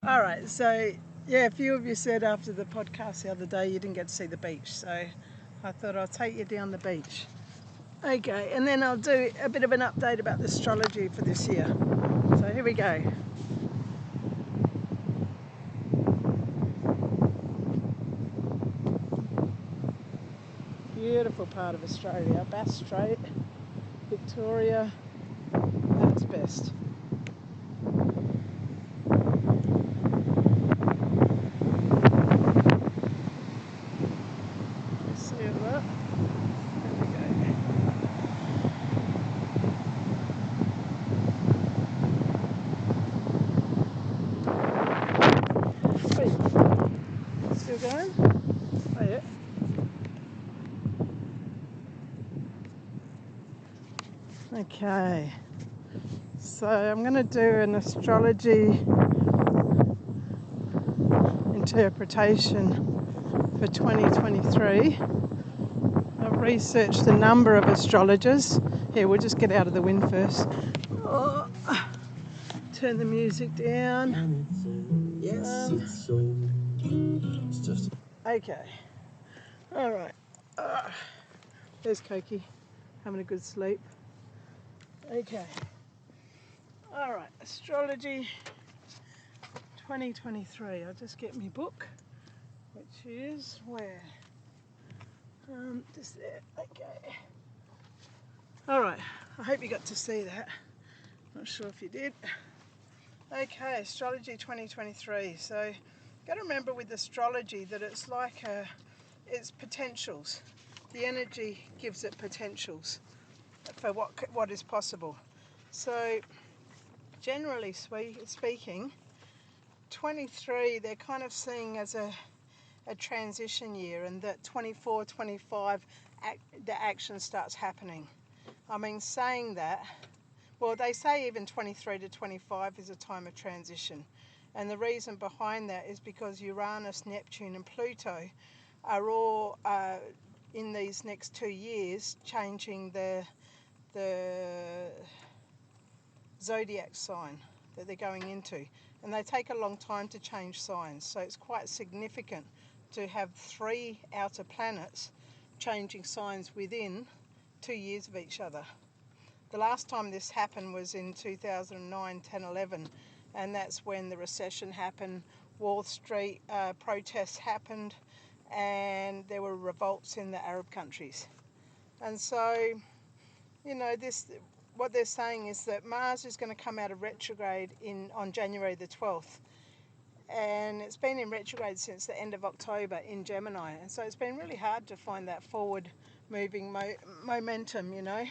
All right, so yeah, a few of you said after the podcast the other day you didn't get to see the beach, so I thought I'll take you down the beach. Okay, and then I'll do a bit of an update about the astrology for this year. So here we go. Beautiful part of Australia, Bass Strait, Victoria, at its best. See it there? There we go. Wait, still going? Oh yeah. Okay, so I'm going to do an astrology interpretation for 2023. I've researched the number of astrologers. Here, we'll just get out of the wind first. Oh, turn the music down. Okay. All right. There's Koki, having a good sleep. Okay. All right. Astrology 2023. I'll just get my book, which is where? Just there. Okay. All right. I hope you got to see that. Not sure if you did. Okay, astrology 2023. So, got to remember with astrology that it's like it's potentials. The energy gives it potentials for what is possible. So, generally speaking, 23 they're kind of seeing as a transition year, and that 24, 25 the action starts happening. I mean, saying that, well, they say even 23 to 25 is a time of transition. And the reason behind that is because Uranus, Neptune and Pluto are all in these next 2 years changing the zodiac sign that they're going into. And they take a long time to change signs. So it's quite significant to have 3 outer planets changing signs within 2 years of each other. The last time this happened was in 2009, 10, 11, and that's when the recession happened, Wall Street protests happened, and there were revolts in the Arab countries. And so, you know, what they're saying is that Mars is going to come out of retrograde on January the 12th. And it's been in retrograde since the end of October in Gemini. And so it's been really hard to find that forward moving momentum, you know,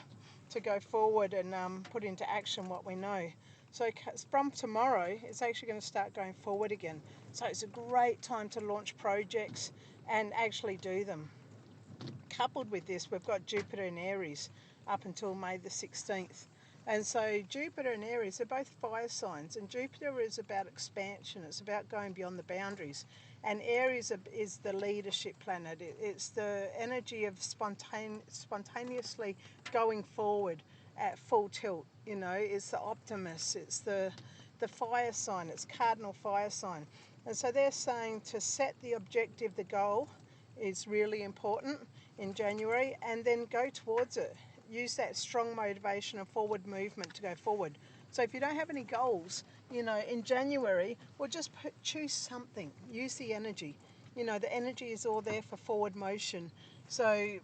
to go forward and put into action what we know. So from tomorrow, it's actually going to start going forward again. So it's a great time to launch projects and actually do them. Coupled with this, we've got Jupiter in Aries up until May the 16th. And so Jupiter and Aries are both fire signs, and Jupiter is about expansion, it's about going beyond the boundaries. And Aries is the leadership planet. It's the energy of spontaneously going forward at full tilt. You know, it's the optimist, it's the fire sign, it's cardinal fire sign. And so they're saying to set the objective, the goal is really important in January, and then go towards it. Use that strong motivation and forward movement to go forward. So if you don't have any goals, you know, in January, well, just choose something. Use the energy. You know, the energy is all there for forward motion. So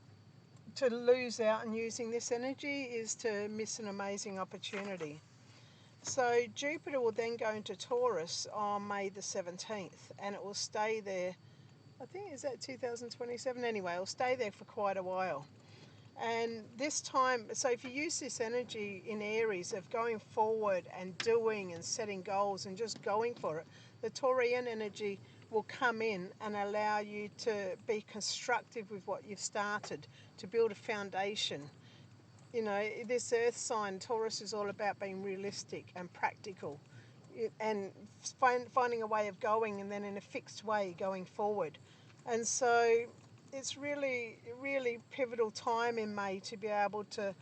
to lose out on using this energy is to miss an amazing opportunity. So Jupiter will then go into Taurus on May the 17th, and it will stay there. I think, is that 2027? Anyway, it'll stay there for quite a while. And this time, so if you use this energy in Aries of going forward and doing and setting goals and just going for it, the Taurian energy will come in and allow you to be constructive with what you've started, to build a foundation. You know, this earth sign, Taurus, is all about being realistic and practical and finding a way of going, and then in a fixed way going forward. And so it's really pivotal time in May to be able to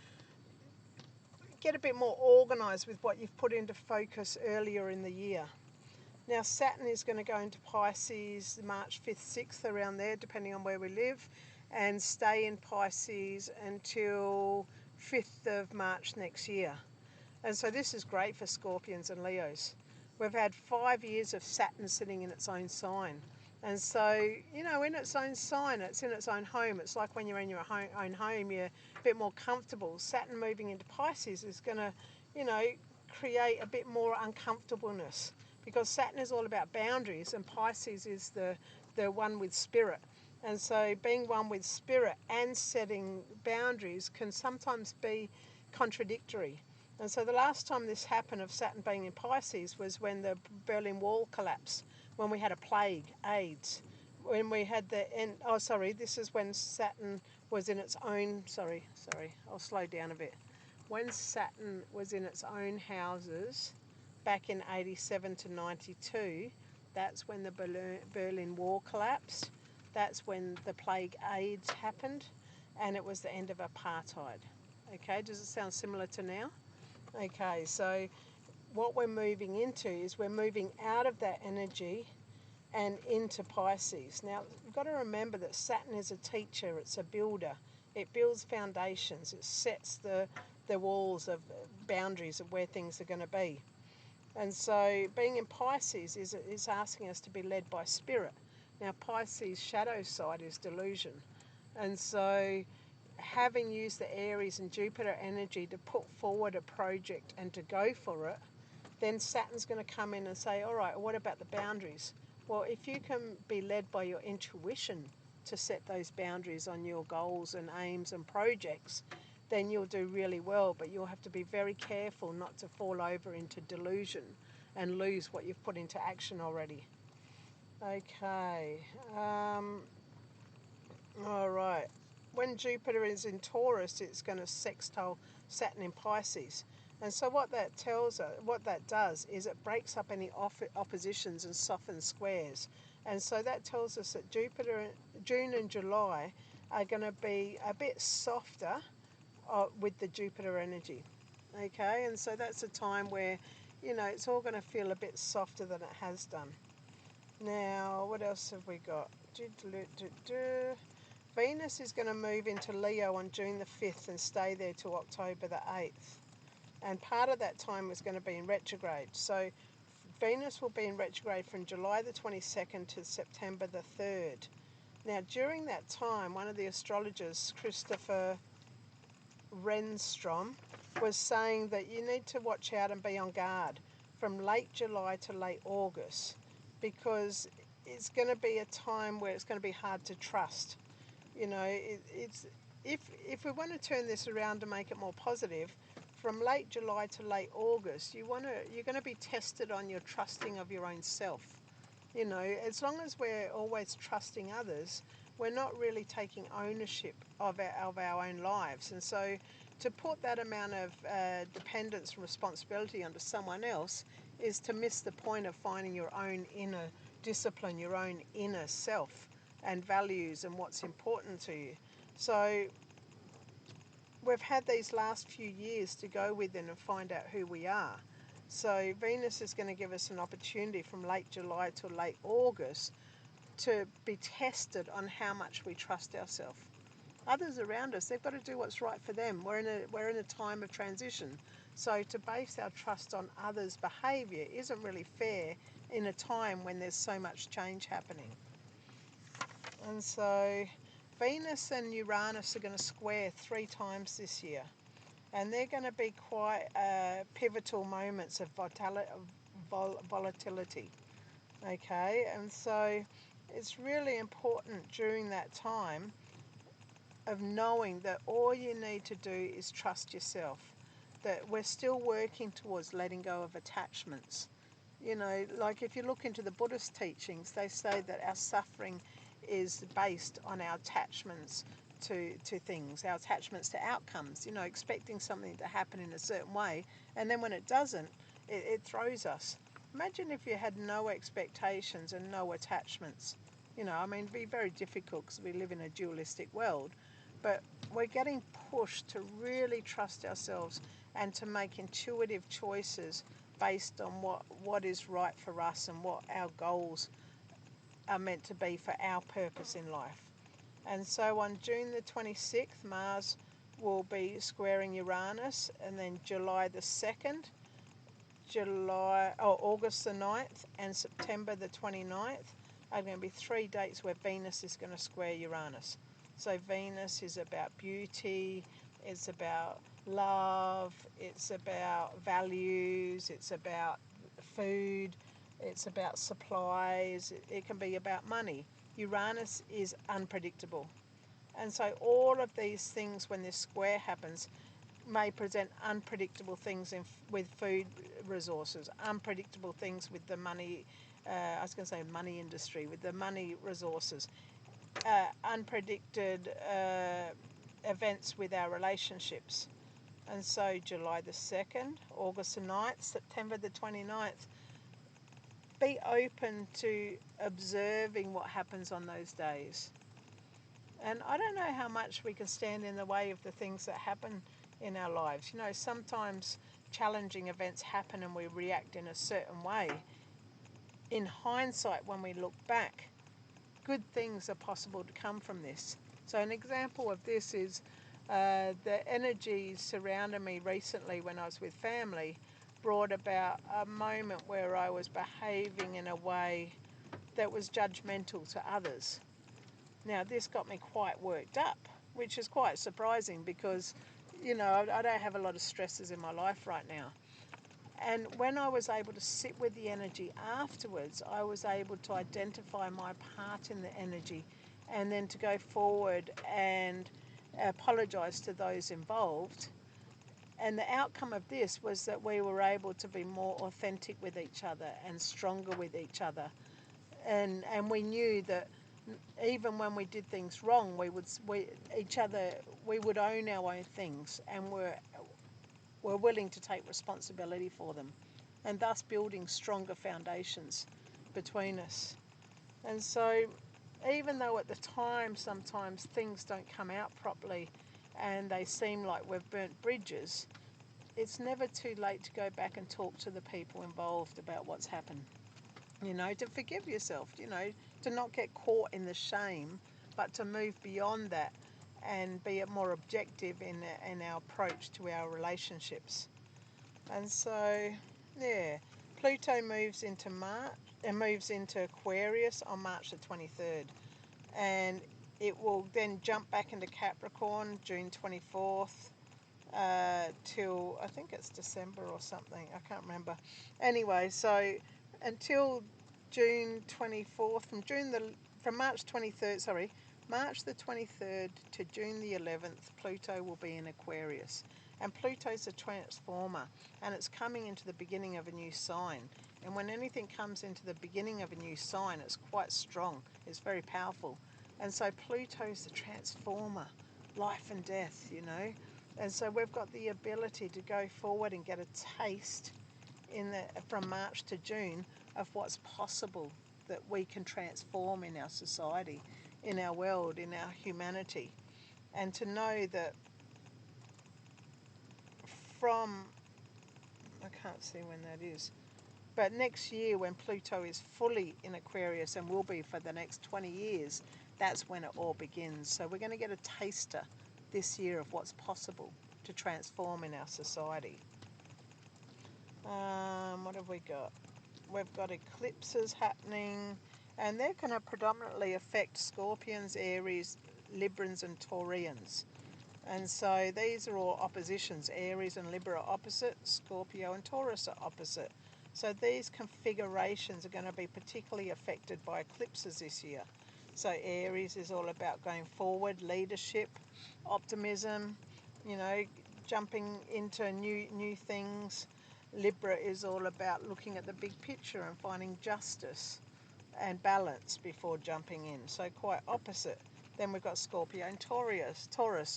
get a bit more organised with what you've put into focus earlier in the year. Now Saturn is going to go into Pisces March 5th, 6th, around there, depending on where we live, and stay in Pisces until 5th of March next year. And so this is great for Scorpions and Leos. We've had 5 years of Saturn sitting in its own sign. And so, you know, in its own sign, it's in its own home. It's like when you're in your own home, you're a bit more comfortable. Saturn moving into Pisces is going to, you know, create a bit more uncomfortableness, because Saturn is all about boundaries and Pisces is the one with spirit. And so being one with spirit and setting boundaries can sometimes be contradictory. And so the last time this happened of Saturn being in Pisces was when the Berlin Wall collapsed, when we had a plague, AIDS, when we had this is when Saturn was in its own, I'll slow down a bit. When Saturn was in its own houses back in 87 to 92, that's when the Berlin Wall collapsed. That's when the plague AIDS happened, and it was the end of apartheid. Okay, does it sound similar to now? Okay, so what we're moving into is we're moving out of that energy and into Pisces. Now, you've got to remember that Saturn is a teacher, it's a builder. It builds foundations, it sets the walls of boundaries of where things are going to be. And so being in Pisces is asking us to be led by spirit. Now, Pisces' shadow side is delusion. And so having used the Aries and Jupiter energy to put forward a project and to go for it, then Saturn's going to come in and say, all right, what about the boundaries? Well, if you can be led by your intuition to set those boundaries on your goals and aims and projects, then you'll do really well, but you'll have to be very careful not to fall over into delusion and lose what you've put into action already. Okay, all right. When Jupiter is in Taurus, it's going to sextile Saturn in Pisces. And so what that does is it breaks up any oppositions and softens squares. And so that tells us that June and July are going to be a bit softer with the Jupiter energy. Okay, and so that's a time where, you know, it's all going to feel a bit softer than it has done. Now, what else have we got? Venus is going to move into Leo on June the 5th and stay there till October the 8th. And part of that time is going to be in retrograde. So Venus will be in retrograde from July the 22nd to September the 3rd. Now, during that time, one of the astrologers, Christopher Renstrom, was saying that you need to watch out and be on guard from late July to late August, because it's going to be a time where it's going to be hard to trust. You know, if we want to turn this around to make it more positive, from late July to late August, you're going to be tested on your trusting of your own self. You know, as long as we're always trusting others, we're not really taking ownership of our own lives. And so to put that amount of dependence and responsibility onto someone else is to miss the point of finding your own inner discipline, your own inner self and values and what's important to you. So we've had these last few years to go within and find out who we are. So Venus is going to give us an opportunity from late July to late August to be tested on how much we trust ourselves. Others around us, they've got to do what's right for them. We're in a time of transition. So to base our trust on others' behaviour isn't really fair in a time when there's so much change happening. And so Venus and Uranus are going to square 3 times this year. And they're going to be quite pivotal moments of volatility. Okay, and so it's really important during that time of knowing that all you need to do is trust yourself, that we're still working towards letting go of attachments. You know, like if you look into the Buddhist teachings, they say that our suffering is based on our attachments to things, our attachments to outcomes, you know, expecting something to happen in a certain way, and then when it doesn't, it throws us. Imagine if you had no expectations and no attachments. You know, I mean, it'd be very difficult because we live in a dualistic world, but we're getting pushed to really trust ourselves and to make intuitive choices based on what is right for us and what our goals are meant to be for our purpose in life. And so on June the 26th, Mars will be squaring Uranus, and then July the 2nd, August the 9th, and September the 29th are going to be 3 dates where Venus is going to square Uranus. So Venus is about beauty, it's about love, it's about values, it's about food, it's about supplies, it can be about money. Uranus is unpredictable. And so all of these things, when this square happens, may present unpredictable things with food resources, unpredictable things with the money, I was going to say money industry, with the money resources, unpredicted events with our relationships. And so July the 2nd, August the 9th, September the 29th, be open to observing what happens on those days. And I don't know how much we can stand in the way of the things that happen in our lives. You know, sometimes challenging events happen and we react in a certain way. In hindsight, when we look back, good things are possible to come from this. So an example of this is the energies surrounding me recently when I was with family brought about a moment where I was behaving in a way that was judgmental to others. Now, this got me quite worked up, which is quite surprising because, you know, I don't have a lot of stresses in my life right now. And when I was able to sit with the energy afterwards, I was able to identify my part in the energy and then to go forward and apologise to those involved. And the outcome of this was that we were able to be more authentic with each other and stronger with each other. And we knew that even when we did things wrong, we would own our own things and were willing to take responsibility for them, and thus building stronger foundations between us. And so even though at the time sometimes things don't come out properly and they seem like we've burnt bridges, it's never too late to go back and talk to the people involved about what's happened. You know, to forgive yourself, you know, to not get caught in the shame, but to move beyond that and be more objective in our approach to our relationships. And so, yeah, Pluto moves into Aquarius on March the 23rd, and it will then jump back into Capricorn June 24th till I think it's December or something. I can't remember. Anyway, so until June 24th, from March the 23rd to June the 11th, Pluto will be in Aquarius. And Pluto's a transformer, and it's coming into the beginning of a new sign. And when anything comes into the beginning of a new sign, it's quite strong. It's very powerful. And so Pluto's the transformer, life and death, you know. And so we've got the ability to go forward and get a taste from March to June of what's possible that we can transform in our society, in our world, in our humanity. And to know that I can't see when that is, but next year when Pluto is fully in Aquarius and will be for the next 20 years, that's when it all begins. So we're going to get a taster this year of what's possible to transform in our society. What have we got? We've got eclipses happening, and they're going to predominantly affect Scorpions, Aries, Librans and Taurians. And so these are all oppositions. Aries and Libra are opposite, Scorpio and Taurus are opposite. So these configurations are going to be particularly affected by eclipses this year. So Aries is all about going forward, leadership, optimism, you know, jumping into new things. Libra is all about looking at the big picture and finding justice and before jumping in. So quite opposite. Then we've got Scorpio and Taurus,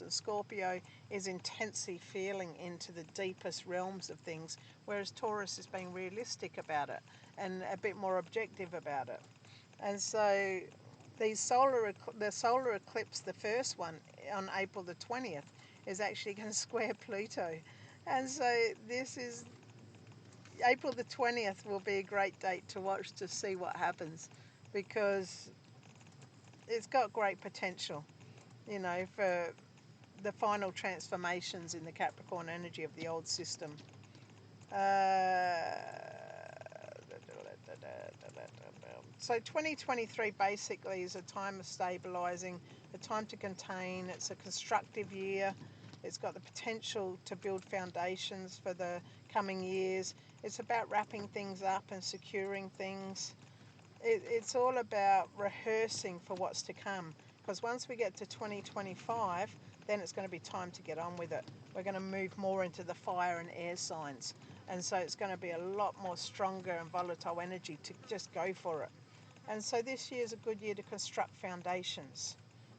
and Scorpio is intensely feeling into the deepest realms of things, whereas Taurus is being realistic about it and a bit more objective about it. And so the solar eclipse, the first one on April the 20th, is actually going to square Pluto. And so this is, April the 20th will be a great date to watch to see what happens, because it's got great potential, you know, for the final transformations in the Capricorn energy of the old system. So 2023 basically is a time of stabilizing, a time to contain. It's a constructive year. It's got the potential to build foundations for the coming years. It's about wrapping things up and securing things. It's all about rehearsing for what's to come, because once we get to 2025, then it's going to be time to get on with it. We're going to move more into the fire and air signs, and so it's going to be a lot more stronger and volatile energy to just go for it. And so this year is a good year to construct foundations,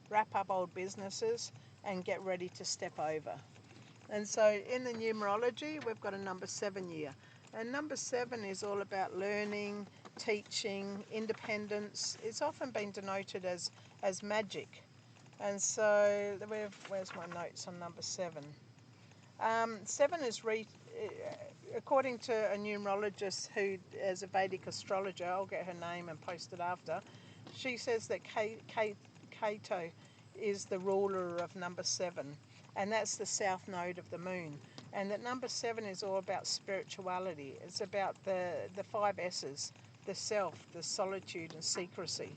wrap up old businesses, and get ready to step over. And so in the numerology, we've got a number 7 year. And number 7 is all about learning, teaching, independence. It's often been denoted as magic. And so where's my notes on number 7? 7 is, according to a numerologist who is a Vedic astrologer, I'll get her name and post it after, she says that Ketu is the ruler of number 7, and that's the south node of the moon. And that number 7 is all about spirituality. It's about the 5 S's, the self, the solitude and secrecy.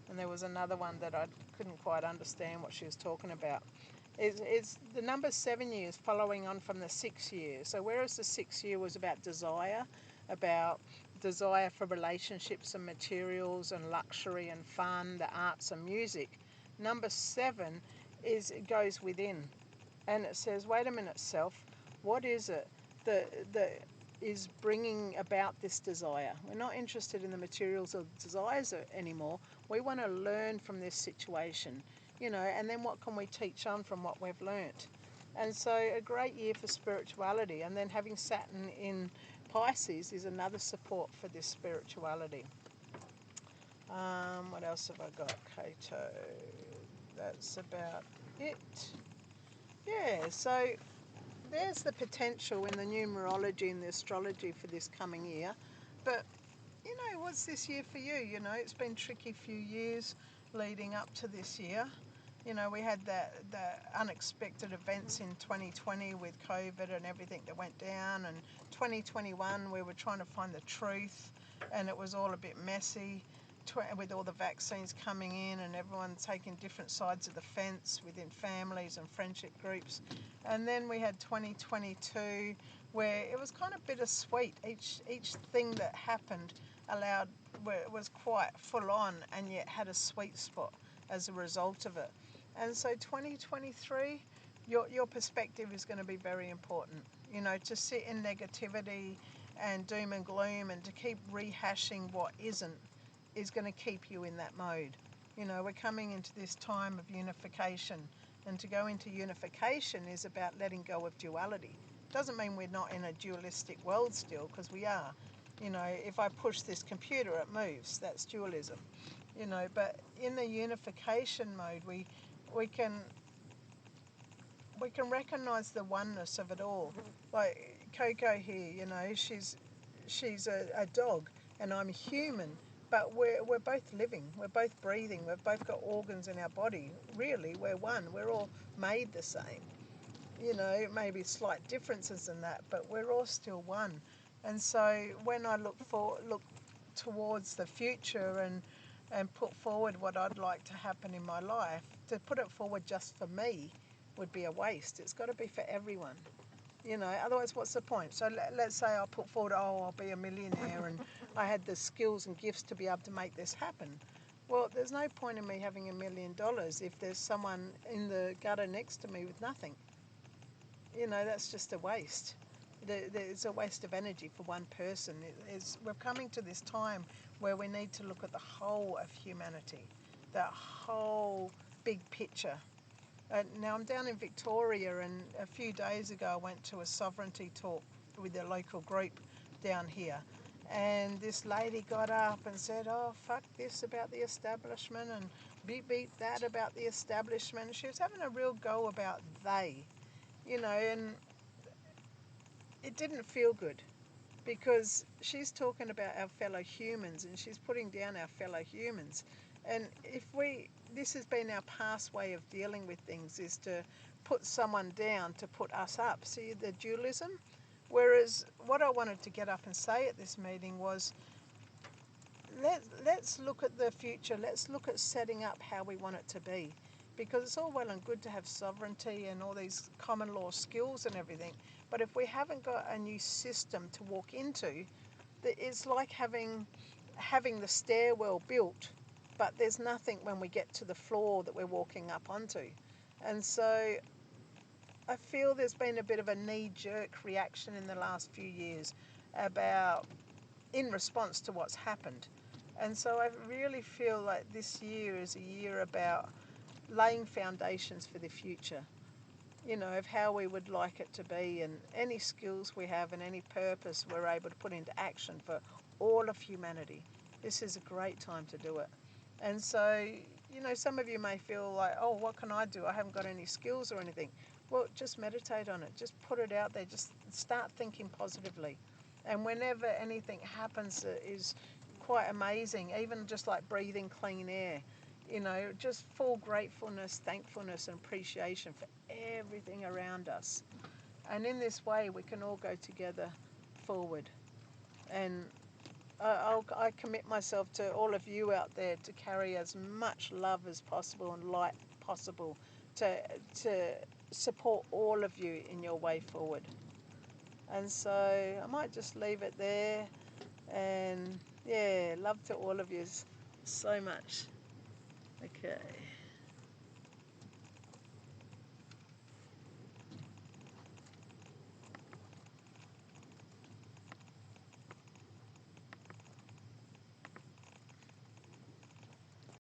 And there was another one that I couldn't quite understand what she was talking about. It's the number 7 years following on from the 6 year. So whereas the 6 year was about desire for relationships and materials and luxury and fun, the arts and music, number 7 it goes within, and it says, wait a minute, self, what is it that is bringing about this desire? We're not interested in the materials or desires anymore. We want to learn from this situation, you know, and then what can we teach on from what we've learnt? And so a great year for spirituality. And then having Saturn in Pisces is another support for this spirituality. What else have I got? Ketu. That's about it. Yeah, so there's the potential in the numerology and the astrology for this coming year. But, you know, what's this year for you? You know, it's been a tricky few years leading up to this year. You know, we had the unexpected events in 2020 with COVID and everything that went down, and 2021 we were trying to find the truth, and it was all a bit messy with all the vaccines coming in and everyone taking different sides of the fence within families and friendship groups. And then we had 2022 where it was kind of bittersweet. Each thing that happened was quite full on and yet had a sweet spot as a result of it. And so 2023, your perspective is going to be very important. You know, to sit in negativity and doom and gloom and to keep rehashing what isn't is going to keep you in that mode. You know, we're coming into this time of unification, and to go into unification is about letting go of duality. Doesn't mean we're not in a dualistic world still, because we are. You know, if I push this computer, it moves. That's dualism. You know, but in the unification mode, we can recognize the oneness of it all. Like Coco here, you know, she's a dog and I'm human, but we're both living, we're both breathing, we've both got organs in our body. Really, we're one. We're all made the same. You know, maybe slight differences in that, but we're all still one. And so when I look towards the future and put forward what I'd like to happen in my life, to put it forward just for me would be a waste. It's got to be for everyone. You know, otherwise what's the point? So let's say I put forward, I'll be a millionaire and I had the skills and gifts to be able to make this happen. Well, there's no point in me having $1 million if there's someone in the gutter next to me with nothing. You know, that's just a waste. It's a waste of energy for one person. We're coming to this time where we need to look at the whole of humanity, that whole big picture. Now I'm down in Victoria, and a few days ago I went to a sovereignty talk with a local group down here, and this lady got up and said, oh, fuck this about the establishment and beat that about the establishment. She was having a real go about they, you know, and it didn't feel good. because she's talking about our fellow humans and she's putting down our fellow humans. And this has been our past way of dealing with things, is to put someone down to put us up. See the dualism? Whereas what I wanted to get up and say at this meeting was, let's look at the future. Let's look at setting up how we want it to be. Because it's all well and good to have sovereignty and all these common law skills and everything. But if we haven't got a new system to walk into, it's like having the stairwell built, but there's nothing when we get to the floor that we're walking up onto. And so I feel there's been a bit of a knee-jerk reaction in the last few years in response to what's happened. And so I really feel like this year is a year about laying foundations for the future, of how we would like it to be, and any skills we have and any purpose we're able to put into action for all of humanity. This is a great time to do it. And so, some of you may feel like, oh, what can I do? I haven't got any skills or anything. Well, just meditate on it. Just put it out there. Just start thinking positively. And whenever anything happens that is quite amazing, even just like breathing clean air, just full gratefulness, thankfulness and appreciation for everything around us. And in this way we can all go together forward. And I commit myself to all of you out there to carry as much love as possible and light possible to support all of you in your way forward. And so I might just leave it there. And yeah, love to all of you so much. Okay.